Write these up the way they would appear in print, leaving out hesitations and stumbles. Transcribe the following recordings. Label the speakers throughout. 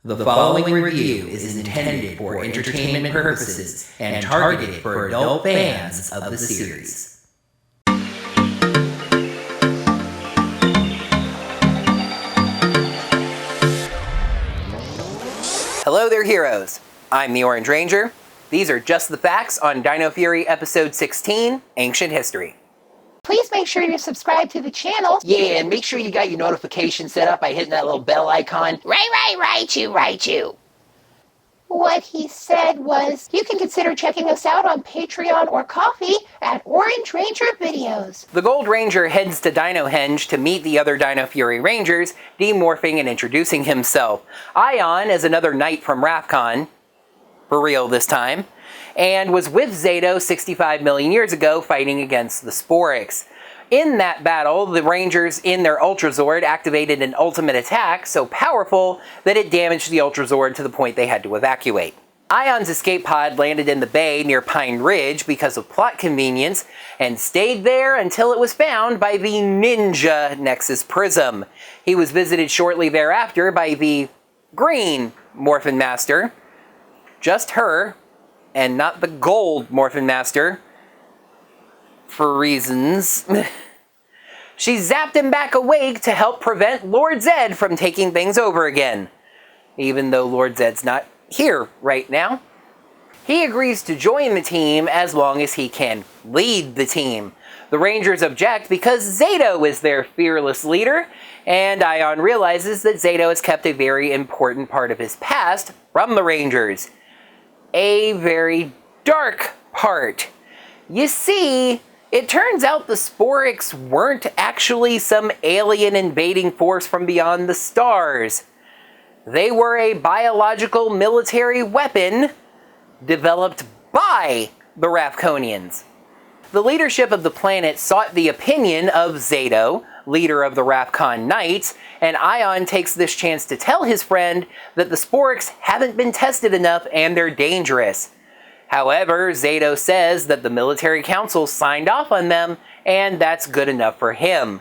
Speaker 1: The following review is intended for entertainment purposes and targeted for adult fans of the series.
Speaker 2: Hello there, heroes. I'm the Orange Ranger. These are just the facts on Dino Fury Episode 16, Ancient History.
Speaker 3: Please make sure you're subscribed to the channel.
Speaker 4: Yeah, and make sure you got your notifications set up by hitting that little bell icon. Right you.
Speaker 3: What he said was, you can consider checking us out on Patreon or Ko-fi at Orange Ranger Videos.
Speaker 2: The Gold Ranger heads to Dino Henge to meet the other Dino Fury Rangers, demorphing and introducing himself. Aiyon is another knight from Rafkon, for real this time, and was with Zayto 65 million years ago fighting against the Sporix. In that battle, the Rangers in their Ultrazord activated an ultimate attack so powerful that it damaged the Ultrazord to the point they had to evacuate. Aiyon's escape pod landed in the bay near Pine Ridge because of plot convenience and stayed there until it was found by the Ninja Nexus Prism. He was visited shortly thereafter by the Green Morphin Master, just her, and not the Gold Morphin Master, for reasons. She zapped him back awake to help prevent Lord Zed from taking things over again, even though Lord Zed's not here right now. He agrees to join the team as long as he can lead the team. The Rangers object because Zayto is their fearless leader, and Aiyon realizes that Zayto has kept a very important part of his past from the Rangers. A very dark part. You see, it turns out the Sporix weren't actually some alien invading force from beyond the stars. They were a biological military weapon developed by the Rafkonians. The leadership of the planet sought the opinion of Zayto, leader of the Rafkon Knights, and Aiyon takes this chance to tell his friend that the Sporix haven't been tested enough and they're dangerous. However, Zayto says that the military council signed off on them, and that's good enough for him.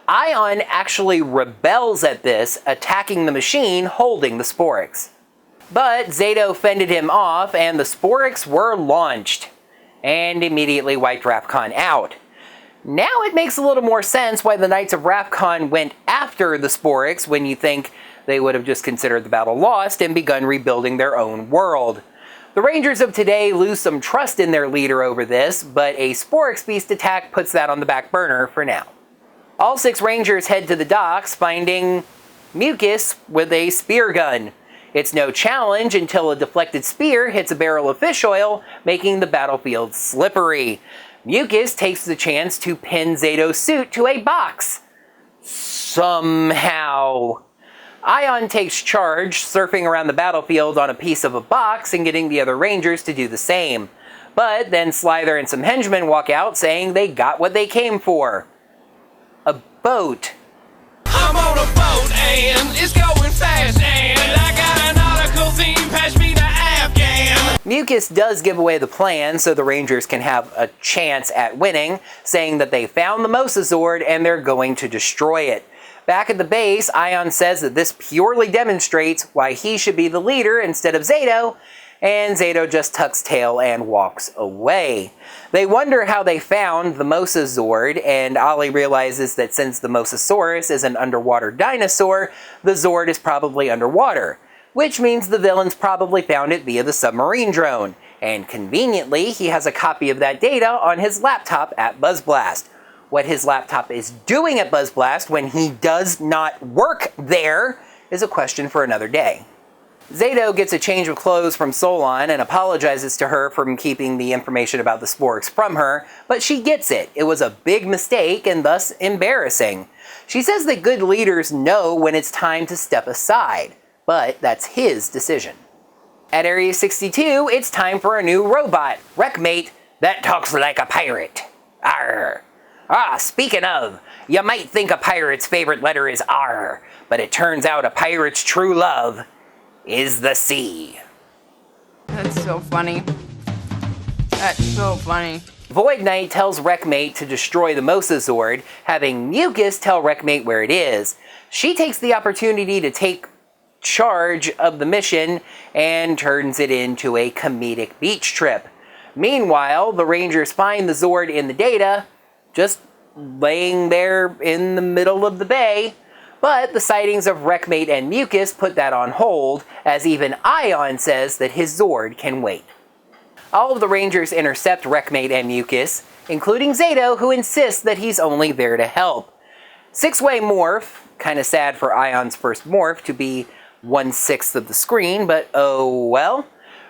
Speaker 2: Aiyon actually rebels at this, attacking the machine holding the Sporix. But Zayto fended him off, and the Sporix were launched, and immediately wiped Rafkon out. Now it makes a little more sense why the Knights of Rafkon went after the Sporix when you think they would have just considered the battle lost and begun rebuilding their own world. The Rangers of today lose some trust in their leader over this, but a Sporix Beast attack puts that on the back burner for now. All 6 Rangers head to the docks, finding Mucus with a spear gun. It's no challenge until a deflected spear hits a barrel of fish oil, making the battlefield slippery. Mucus takes the chance to pin Zayto's suit to a box. Somehow. Aiyon takes charge, surfing around the battlefield on a piece of a box and getting the other Rangers to do the same. But then Slither and some henchmen walk out saying they got what they came for. A boat.
Speaker 5: I'm on a boat and it's going fast and I got an article theme, pass me the Afghan.
Speaker 2: Mucus does give away the plan so the Rangers can have a chance at winning, saying that they found the Mosasaur and they're going to destroy it. Back at the base, Aiyon says that this purely demonstrates why he should be the leader instead of Zayto, and Zayto just tucks tail and walks away. They wonder how they found the Mosasaur, and Ollie realizes that since the Mosasaurus is an underwater dinosaur, the Zord is probably underwater, which means the villains probably found it via the submarine drone, and conveniently, he has a copy of that data on his laptop at BuzzBlast. What his laptop is doing at BuzzBlast when he does not work there is a question for another day. Zayto gets a change of clothes from Solon and apologizes to her for keeping the information about the Sporix from her, but she gets it. It was a big mistake and thus embarrassing. She says that good leaders know when it's time to step aside, but that's his decision. At Area 62, it's time for a new robot, Wreckmate, that talks like a pirate. Arr! Speaking of, you might think a pirate's favorite letter is R, but it turns out a pirate's true love is the sea.
Speaker 6: That's so funny. That's so funny.
Speaker 2: Void Knight tells Wreckmate to destroy the Mosasaur, having Mucus tell Wreckmate where it is. She takes the opportunity to take charge of the mission and turns it into a comedic beach trip. Meanwhile, the Rangers find the Zord in the data, just laying there in the middle of the bay, but the sightings of Wreckmate and Mucus put that on hold, as even Aiyon says that his Zord can wait. All of the Rangers intercept Wreckmate and Mucus, including Zayto, who insists that he's only there to help. Six-way morph, kinda sad for Aiyon's first morph to be 1/6 of the screen, but oh well.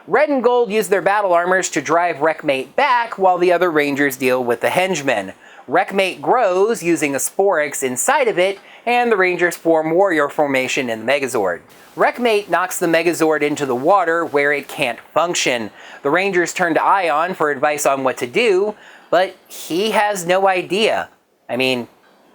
Speaker 2: Red and Gold use their battle armors to drive Wreckmate back while the other Rangers deal with the henchmen. Wreckmate grows using a Sporix inside of it, and the Rangers form warrior formation in the Megazord. Wreckmate knocks the Megazord into the water where it can't function. The Rangers turn to Aiyon for advice on what to do, but he has no idea. I mean,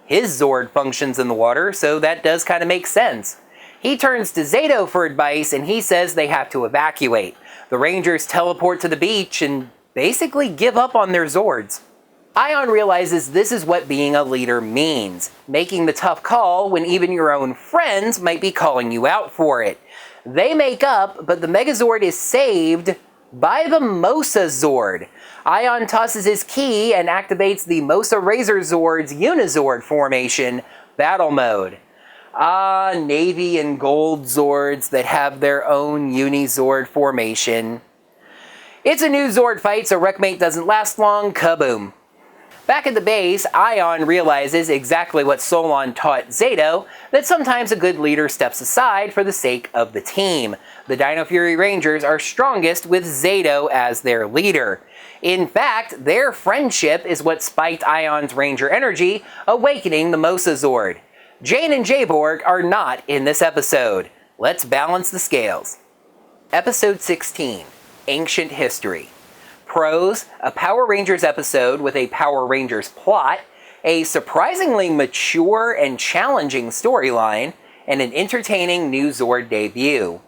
Speaker 2: his Zord functions in the water, so that does kind of make sense. He turns to Zayto for advice, and he says they have to evacuate. The Rangers teleport to the beach and basically give up on their Zords. Aiyon realizes this is what being a leader means, making the tough call when even your own friends might be calling you out for it. They make up, but the Megazord is saved by the Mosa Zord. Aiyon tosses his key and activates the Mosa Razor Zord's Unizord formation, Battle Mode. Ah, Navy and Gold Zords that have their own Unizord formation. It's a new Zord fight, so Wreckmate doesn't last long, kaboom. Back at the base, Aiyon realizes exactly what Solon taught Zayto, that sometimes a good leader steps aside for the sake of the team. The Dino Fury Rangers are strongest with Zayto as their leader. In fact, their friendship is what spiked Aiyon's Ranger energy, awakening the Mosa Zord. Jane and Jayborg are not in this episode. Let's balance the scales. Episode 16, Ancient History. Pros, a Power Rangers episode with a Power Rangers plot, a surprisingly mature and challenging storyline, and an entertaining new Zord debut.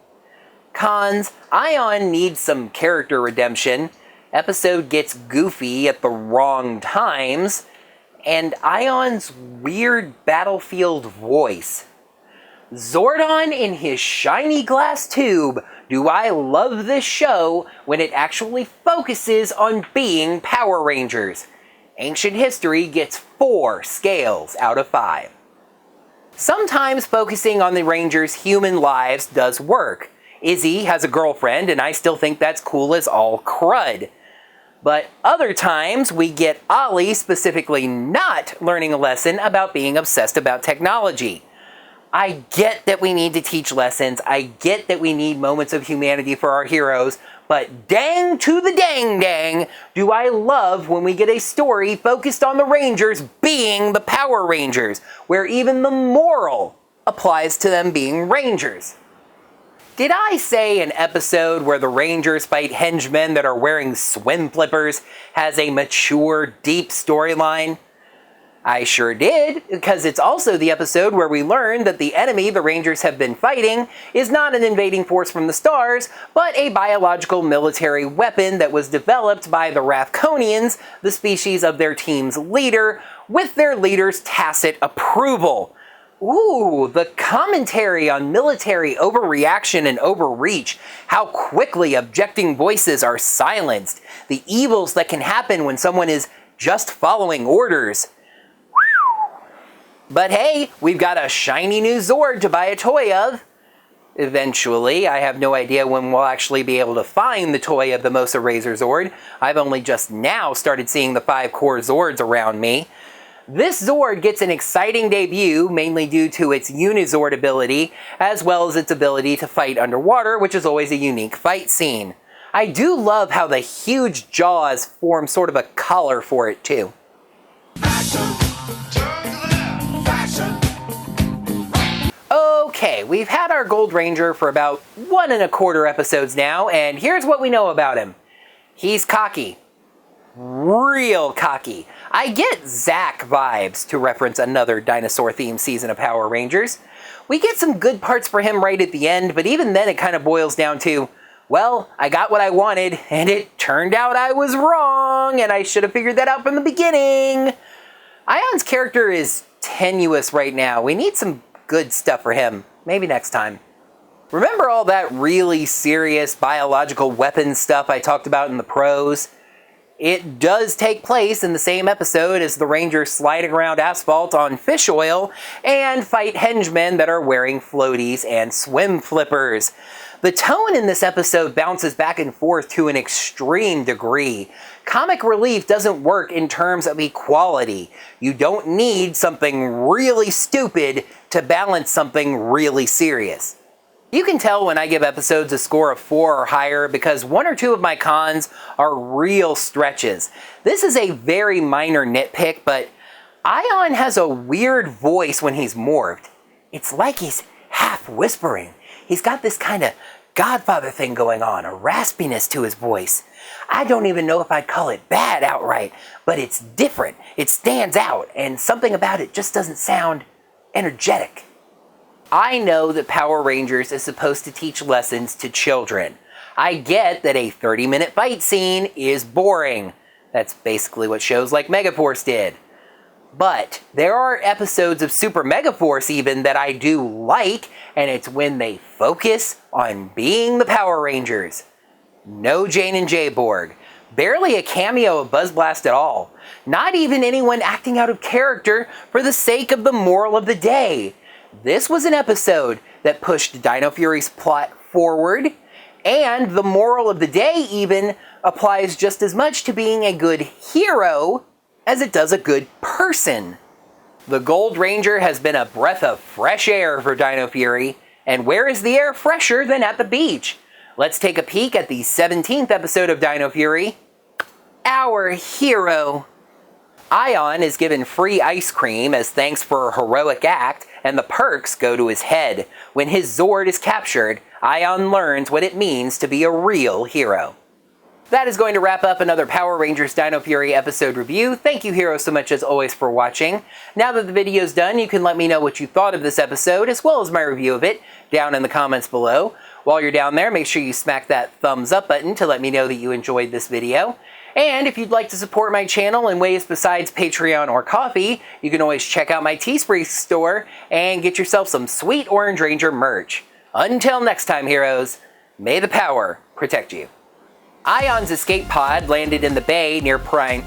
Speaker 2: Cons, Aiyon needs some character redemption, episode gets goofy at the wrong times, and Aiyon's weird battlefield voice. Zordon in his shiny glass tube. Do I love this show when it actually focuses on being Power Rangers? Ancient History gets 4 scales out of 5. Sometimes focusing on the Rangers' human lives does work. Izzy has a girlfriend, and I still think that's cool as all crud. But other times, we get Ollie specifically not learning a lesson about being obsessed about technology. I get that we need to teach lessons, I get that we need moments of humanity for our heroes, but dang to the dang, do I love when we get a story focused on the Rangers being the Power Rangers, where even the moral applies to them being Rangers. Did I say an episode where the Rangers fight henchmen that are wearing swim flippers has a mature, deep storyline? I sure did, because it's also the episode where we learn that the enemy the Rangers have been fighting is not an invading force from the stars, but a biological military weapon that was developed by the Rathconians, the species of their team's leader, with their leader's tacit approval. Ooh, the commentary on military overreaction and overreach, how quickly objecting voices are silenced, the evils that can happen when someone is just following orders. But hey, we've got a shiny new Zord to buy a toy of. Eventually, I have no idea when we'll actually be able to find the toy of the Mosa Razor Zord. I've only just now started seeing the 5 core Zords around me. This Zord gets an exciting debut, mainly due to its Unizord ability, as well as its ability to fight underwater, which is always a unique fight scene. I do love how the huge jaws form sort of a collar for it too. Okay, we've had our Gold Ranger for about 1 1/4 episodes now, and here's what we know about him. He's cocky. Real cocky. I get Zack vibes, to reference another dinosaur-themed season of Power Rangers. We get some good parts for him right at the end, but even then it kind of boils down to, well, I got what I wanted, and it turned out I was wrong, and I should have figured that out from the beginning. Aiyon's character is tenuous right now. We need some good stuff for him. Maybe next time. Remember all that really serious biological weapons stuff I talked about in the pros? It does take place in the same episode as the Rangers sliding around asphalt on fish oil and fight henchmen that are wearing floaties and swim flippers. The tone in this episode bounces back and forth to an extreme degree. Comic relief doesn't work in terms of equality. You don't need something really stupid to balance something really serious. You can tell when I give episodes a score of 4 or higher because 1 or 2 of my cons are real stretches. This is a very minor nitpick, but Aiyon has a weird voice when he's morphed. It's like he's half whispering. He's got this kind of Godfather thing going on, a raspiness to his voice. I don't even know if I'd call it bad outright, but it's different. It stands out, and something about it just doesn't sound energetic. I know that Power Rangers is supposed to teach lessons to children. I get that a 30-minute fight scene is boring. That's basically what shows like Megaforce did. But there are episodes of Super Megaforce even that I do like, and it's when they focus on being the Power Rangers. No Jane and Jay Borg. Barely a cameo of Buzz Blast at all. Not even anyone acting out of character for the sake of the moral of the day. This was an episode that pushed Dino Fury's plot forward, and the moral of the day even applies just as much to being a good hero as it does a good person. The Gold Ranger has been a breath of fresh air for Dino Fury, and where is the air fresher than at the beach? Let's take a peek at the 17th episode of Dino Fury, Our Hero. Aiyon is given free ice cream as thanks for a heroic act, and the perks go to his head. When his Zord is captured, Aiyon learns what it means to be a real hero. That is going to wrap up another Power Rangers Dino Fury episode review. Thank you, heroes, so much as always for watching. Now that the video's done, you can let me know what you thought of this episode, as well as my review of it, down in the comments below. While you're down there, make sure you smack that thumbs up button to let me know that you enjoyed this video. And if you'd like to support my channel in ways besides Patreon or Ko-fi, you can always check out my Teespring store and get yourself some sweet Orange Ranger merch. Until next time, heroes, may the power protect you. Aiyon's escape pod landed in the bay near Prime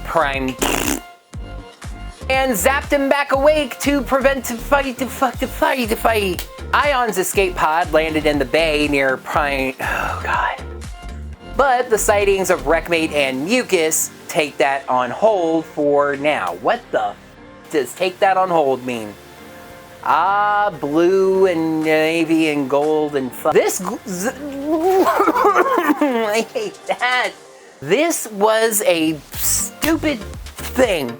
Speaker 2: and zapped him back awake to prevent the fight. Aiyon's escape pod landed in the bay near Prime. Oh god. But the sightings of Wreckmate and Mucus take that on hold for now. What the does take that on hold mean? Ah, blue and navy and gold and this. I hate that. This was a stupid thing.